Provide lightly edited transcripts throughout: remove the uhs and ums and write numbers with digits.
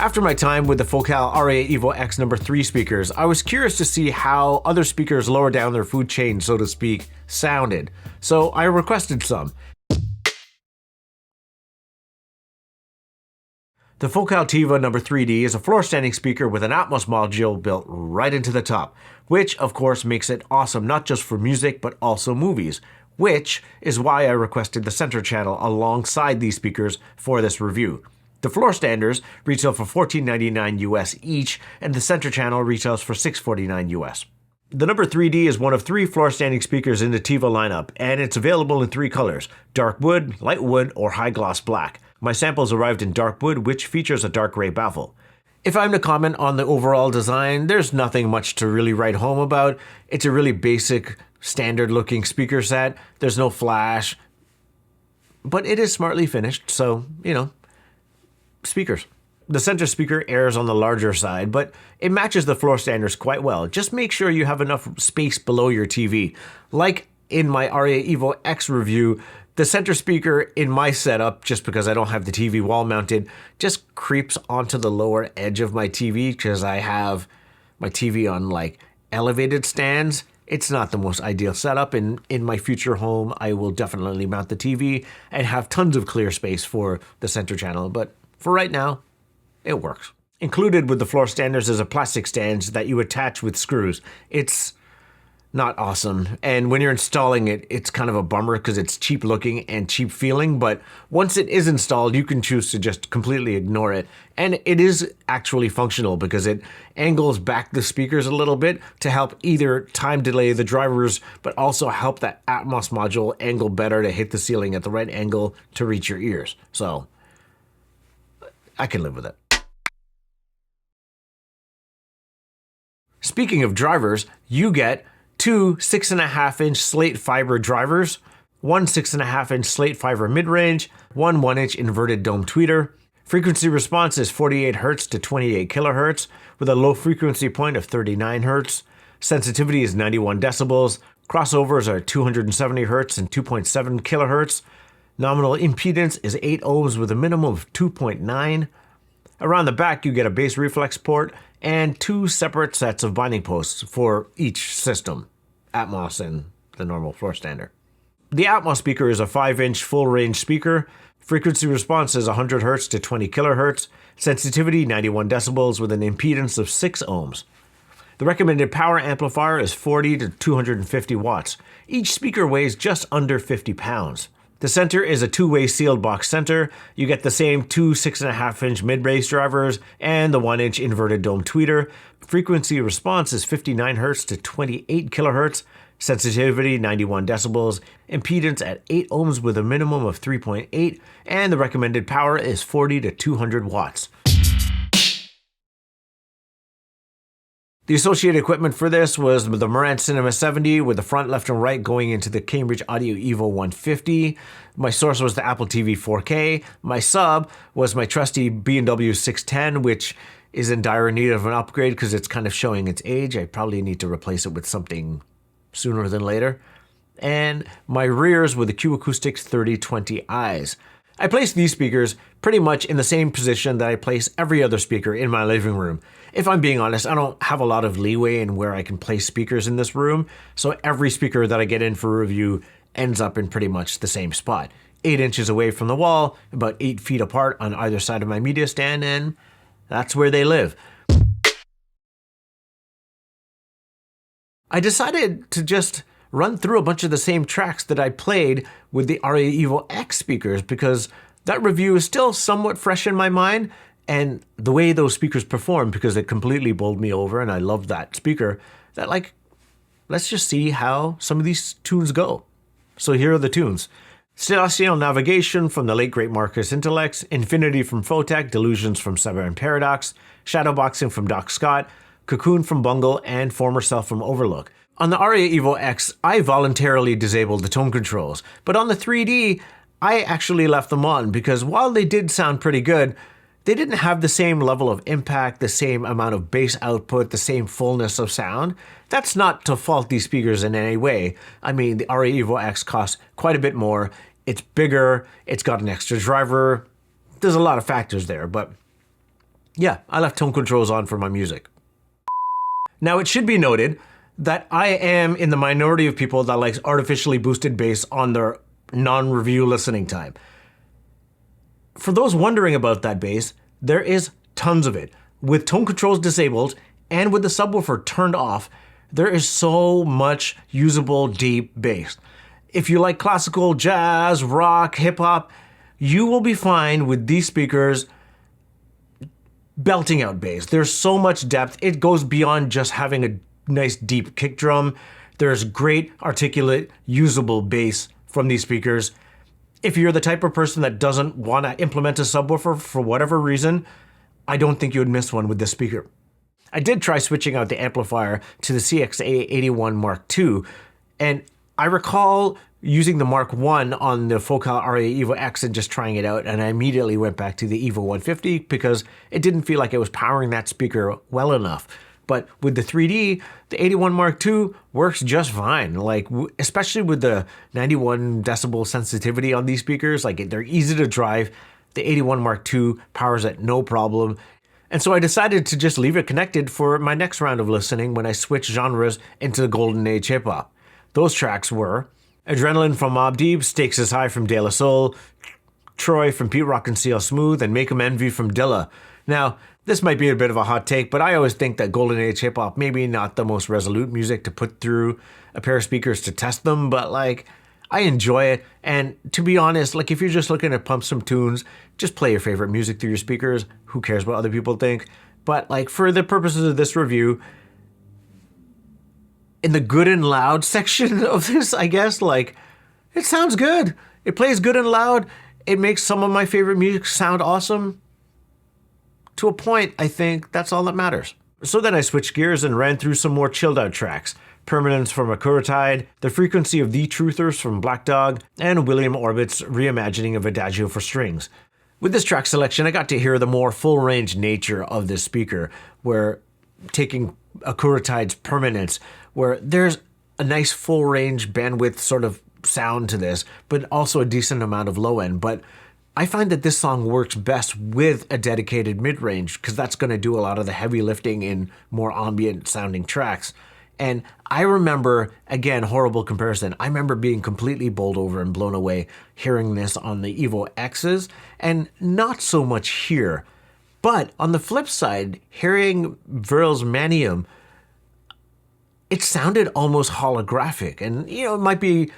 After my time with the Focal AriaEVO X N3 speakers, I was curious to see how other speakers lower down their food chain, so to speak, sounded. So I requested some. The Focal Theva N3D is a floor-standing speaker with an Atmos module built right into the top, which of course makes it awesome not just for music but also movies, which is why I requested the center channel alongside these speakers for this review. The floor standers retail for $14.99 US each, and the center channel retails for $6.49 US. The N3D is one of 3 floor-standing speakers in the Theva lineup, and it's available in 3 colors: dark wood, light wood, or high gloss black. My samples arrived in dark wood, which features a dark gray baffle. If I'm to comment on the overall design, there's nothing much to really write home about. It's a really basic, standard-looking speaker set. There's no flash, but it is smartly finished, so, you know, speakers. The center speaker airs on the larger side, but it matches the floor standers quite well. Just make sure you have enough space below your TV. Like in my AriaEVO X review, the center speaker in my setup, just because I don't have the TV wall mounted, just creeps onto the lower edge of my TV because I have my TV on like elevated stands. It's not the most ideal setup. In my future home, I will definitely mount the TV and have tons of clear space for the center channel, but for right now, it works. Included with the floor standers is a plastic stand that you attach with screws. It's not awesome, and when you're installing it, it's kind of a bummer because it's cheap looking and cheap feeling, but once it is installed, you can choose to just completely ignore it. And it is actually functional because it angles back the speakers a little bit to help either time delay the drivers, but also help that Atmos module angle better to hit the ceiling at the right angle to reach your ears. So I can live with it. Speaking of drivers, you get 2 6.5-inch slate fiber drivers, 1 6.5-inch slate fiber mid-range, 1 1-inch inverted dome tweeter. Frequency response is 48 Hz to 28 kHz with a low frequency point of 39 Hz. Sensitivity is 91 decibels. Crossovers are 270 Hz and 2.7 kHz. Nominal impedance is 8 ohms with a minimum of 2.9. Around the back, you get a bass reflex port and 2 separate sets of binding posts for each system, Atmos and the normal floor stander. The Atmos speaker is a 5-inch full-range speaker. Frequency response is 100 Hz to 20 kHz. Sensitivity 91 decibels with an impedance of 6 ohms. The recommended power amplifier is 40 to 250 watts. Each speaker weighs just under 50 pounds. The center is a 2-way sealed box center. You get the same 2 6.5-inch mid-bass drivers and the 1-inch inverted dome tweeter. Frequency response is 59 Hz to 28 kHz. Sensitivity 91 decibels. Impedance at 8 ohms with a minimum of 3.8. And the recommended power is 40 to 200 watts. The associated equipment for this was the Marantz Cinema 70 with the front, left, and right going into the Cambridge Audio Evo 150. My source was the Apple TV 4K. My sub was my trusty B&W 610, which is in dire need of an upgrade because it's kind of showing its age. I probably need to replace it with something sooner than later. And my rears were the Q Acoustics 3020Is. I place these speakers pretty much in the same position that I place every other speaker in my living room. If I'm being honest, I don't have a lot of leeway in where I can place speakers in this room, so every speaker that I get in for review ends up in pretty much the same spot. 8 inches away from the wall, about 8 feet apart on either side of my media stand, and that's where they live. I decided to just run through a bunch of the same tracks that I played with the AriaEVO X speakers because that review is still somewhat fresh in my mind, and the way those speakers perform, because it completely bowled me over and I love that speaker, that like, let's just see how some of these tunes go. So here are the tunes. Celestial Navigation from the late great Marcus Intellects, Infinity from Photech, Delusions from Sever and Paradox, Shadowboxing from Doc Scott, Cocoon from Bungle, and Former Self from Overlook. On the AriaEVO X, I voluntarily disabled the tone controls, but on the 3D, I actually left them on because while they did sound pretty good, they didn't have the same level of impact, the same amount of bass output, the same fullness of sound. That's not to fault these speakers in any way. I mean, the AriaEVO X costs quite a bit more. It's bigger, it's got an extra driver. There's a lot of factors there, but Yeah, I left tone controls on for my music. Now, it should be noted that I am in the minority of people that likes artificially boosted bass on their non-review listening time. For those wondering about that bass, there is tons of it. With tone controls disabled and with the subwoofer turned off, there is so much usable deep bass. If you like classical, jazz, rock, hip-hop, you will be fine with these speakers belting out bass. There's so much depth. It goes beyond just having a nice deep kick drum. There's great articulate, usable bass from these speakers. If you're the type of person that doesn't want to implement a subwoofer for whatever reason, I don't think you would miss one with this speaker. I did try switching out the amplifier to the CX-81 Mark II, and I recall using the Mark I on the Focal AriaEVO X and just trying it out, and I immediately went back to the EVO 150 because it didn't feel like it was powering that speaker well enough. But with the 3D, the 81 Mark II works just fine. Like, especially with the 91 decibel sensitivity on these speakers, like they're easy to drive. The 81 Mark II powers it no problem. And so I decided to just leave it connected for my next round of listening when I switched genres into the golden age hip hop. Those tracks were Adrenaline from Mobb Deep, Stakes is High from De La Soul, Troy from Pete Rock and CL Smooth, and Make 'em Envy from Dilla. Now, this might be a bit of a hot take, but I always think that golden age hip hop maybe not the most resolute music to put through a pair of speakers to test them, but like, I enjoy it. And to be honest, like if you're just looking to pump some tunes, just play your favorite music through your speakers. Who cares what other people think? But like for the purposes of this review, in the good and loud section of this, I guess, like, it sounds good. It plays good and loud. It makes some of my favorite music sound awesome. To a point, I think that's all that matters. So then I switched gears and ran through some more chilled out tracks. Permanence from Akuratide, The Frequency of the Truthers from Black Dog, and William Orbit's reimagining of Adagio for Strings. With this track selection, I got to hear the more full-range nature of this speaker, where taking Akuratide's Permanence, where there's a nice full-range bandwidth sort of sound to this, but also a decent amount of low end. But I find that this song works best with a dedicated mid-range, because that's going to do a lot of the heavy lifting in more ambient sounding tracks. And I remember, again, horrible comparison, I remember being completely bowled over and blown away hearing this on the EVO X's, and not so much here. But on the flip side, hearing Vril's Manium, it sounded almost holographic. And, you know, it might be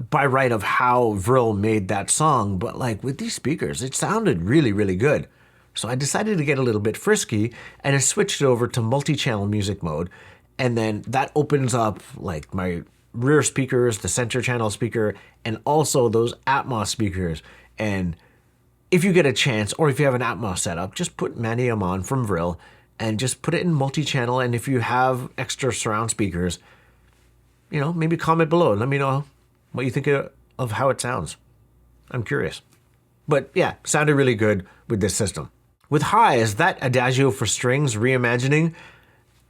by right of how Vril made that song, but like with these speakers, it sounded really, really good. So I decided to get a little bit frisky, and I switched it over to multi-channel music mode. And then that opens up like my rear speakers, the center channel speaker, and also those Atmos speakers. And if you get a chance, or if you have an Atmos setup, just put Manium on from Vril and just put it in multi-channel. And if you have extra surround speakers, you know, maybe comment below and let me know what you think of how it sounds. I'm curious. But yeah, sounded really good with this system. With highs, that Adagio for Strings reimagining,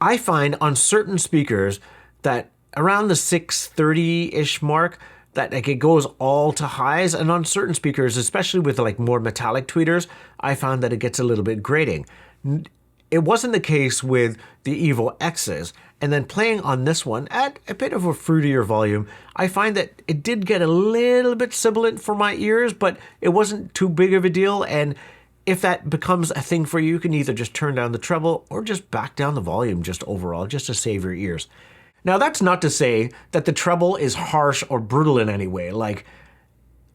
I find on certain speakers that around the 630-ish mark, that like it goes all to highs, and on certain speakers, especially with like more metallic tweeters, I found that it gets a little bit grating. It wasn't the case with the EVO X's, and then playing on this one at a bit of a fruitier volume, I find that it did get a little bit sibilant for my ears, but it wasn't too big of a deal. And if that becomes a thing for you, you can either just turn down the treble or just back down the volume just overall, just to save your ears. Now, that's not to say that the treble is harsh or brutal in any way. Like,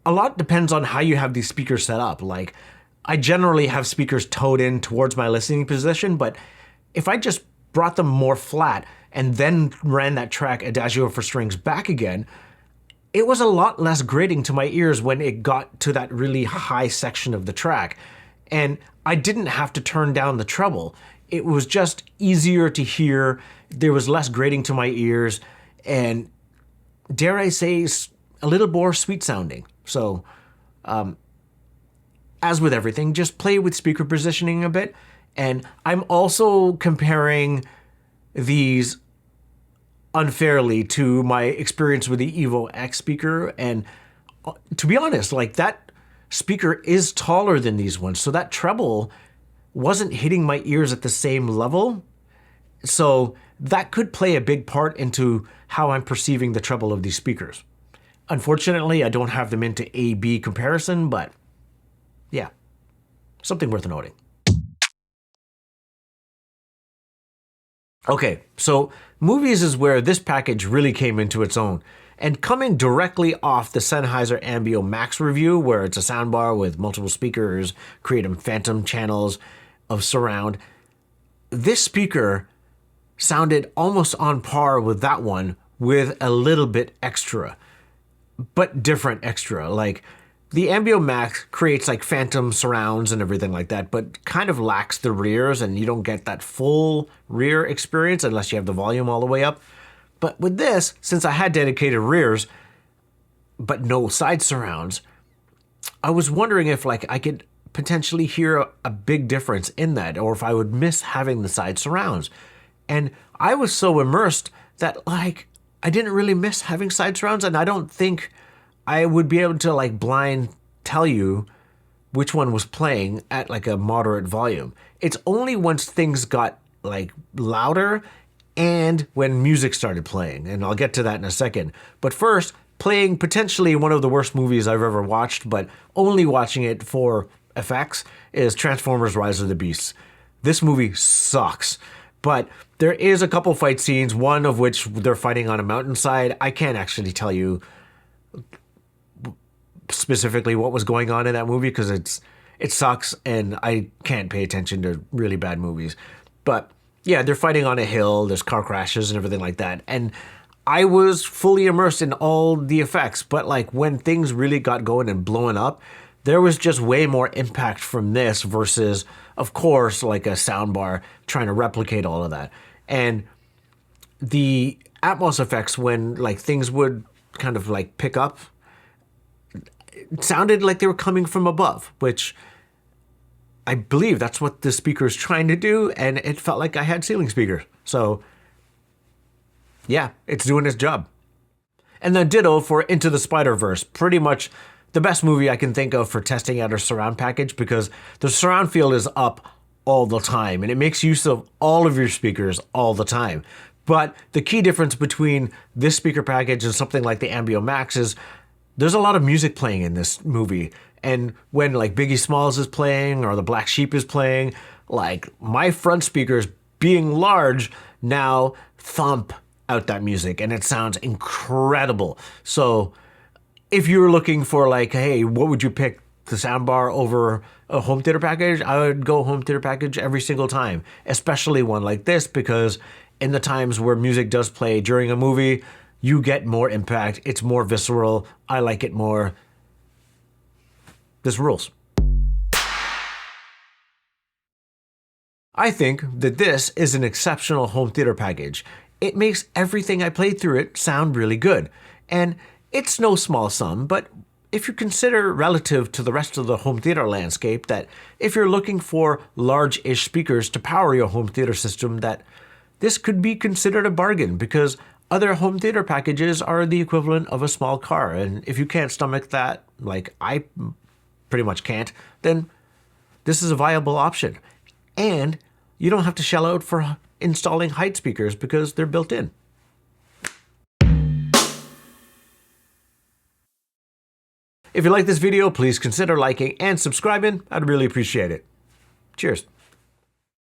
a lot depends on how you have these speakers set up. Like, I generally have speakers towed in towards my listening position, but if I just brought them more flat and then ran that track Adagio for Strings back again, it was a lot less grating to my ears when it got to that really high section of the track. And I didn't have to turn down the treble. It was just easier to hear. There was less grating to my ears, and dare I say, a little more sweet sounding. So, as with everything, just play with speaker positioning a bit. And I'm also comparing these unfairly to my experience with the EVO X speaker. And to be honest, like that speaker is taller than these ones. So that treble wasn't hitting my ears at the same level. So that could play a big part into how I'm perceiving the treble of these speakers. Unfortunately, I don't have them into A-B comparison, but yeah, something worth noting. Okay, so movies is where this package really came into its own. And coming directly off the Sennheiser Ambio Max review, where it's a soundbar with multiple speakers, creating phantom channels of surround, this speaker sounded almost on par with that one with a little bit extra, but different extra. Like the Ambio Max creates like phantom surrounds and everything like that, but kind of lacks the rears, and you don't get that full rear experience unless you have the volume all the way up. But with this, since I had dedicated rears, but no side surrounds, I was wondering if like I could potentially hear a big difference in that, or if I would miss having the side surrounds. And I was so immersed that like I didn't really miss having side surrounds, and I don't think I would be able to like blind tell you which one was playing at like a moderate volume. It's only once things got like louder and when music started playing, and I'll get to that in a second. But first, playing potentially one of the worst movies I've ever watched, but only watching it for effects, is Transformers: Rise of the Beasts. This movie sucks, but there is a couple fight scenes, one of which they're fighting on a mountainside. I can't actually tell you specifically what was going on in that movie because it sucks and I can't pay attention to really bad movies. But yeah, they're fighting on a hill, there's car crashes and everything like that. And I was fully immersed in all the effects, but like when things really got going and blowing up, there was just way more impact from this versus, of course, like a soundbar trying to replicate all of that. And the Atmos effects, when like things would kind of like pick up, it sounded like they were coming from above, which I believe that's what the speaker is trying to do, and it felt like I had ceiling speakers. So yeah, it's doing its job. And then ditto for Into the Spider-Verse, pretty much the best movie I can think of for testing out a surround package, because the surround field is up all the time and it makes use of all of your speakers all the time. But the key difference between this speaker package and something like the Ambio Max is there's a lot of music playing in this movie. And when like Biggie Smalls is playing or the Black Sheep is playing, like my front speakers being large now thump out that music and it sounds incredible. So if you were looking for like, hey, what would you pick, the soundbar over a home theater package? I would go home theater package every single time, especially one like this, because in the times where music does play during a movie, you get more impact. It's more visceral. I like it more. This rules. I think that this is an exceptional home theater package. It makes everything I played through it sound really good. And it's no small sum, but if you consider relative to the rest of the home theater landscape that if you're looking for large-ish speakers to power your home theater system, that this could be considered a bargain, because other home theater packages are the equivalent of a small car. And if you can't stomach that, like I pretty much can't, then this is a viable option. And you don't have to shell out for installing height speakers because they're built in. If you like this video, please consider liking and subscribing. I'd really appreciate it. Cheers.